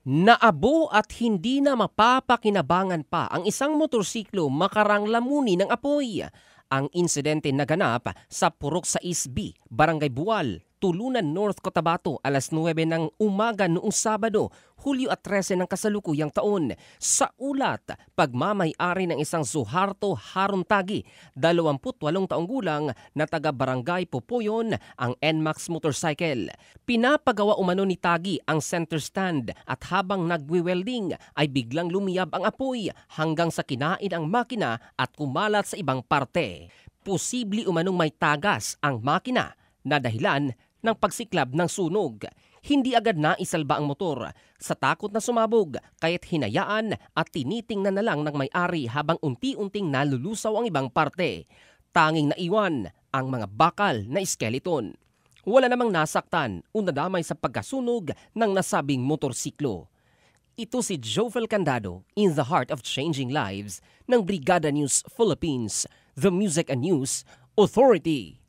Naabo at hindi na mapapakinabangan pa ang isang motorsiklo makarang lamuni ng apoy. Ang insidente naganap sa Purok 6B, Barangay Buwal, Tulunan North Cotabato, alas 9 ng umaga noong Sabado, Hulyo 13 ng kasalukuyang taon. Sa ulat, pagmamay-ari ng isang Suharto Haruntagi, 28 taong gulang na taga-barangay Popoyon ang NMAX motorcycle. Pinapagawa umano ni Tagi ang center stand at habang nagwi-welding ay biglang lumiyab ang apoy hanggang sa kinain ang makina at kumalat sa ibang parte. Posible umanong may tagas ang makina na dahilan ng pagsiklab ng sunog. Hindi agad na isalba ang motor sa takot na sumabog kaya't hinayaan at tinitingnan na lang ng may-ari habang unti-unting nalulusaw ang ibang parte. Tanging naiwan ang mga bakal na skeleton. Wala namang nasaktan o nadamay sa pagkasunog ng nasabing motorsiklo. Ito si Jovel Candado in the heart of changing lives ng Brigada News Philippines, the Music and News Authority.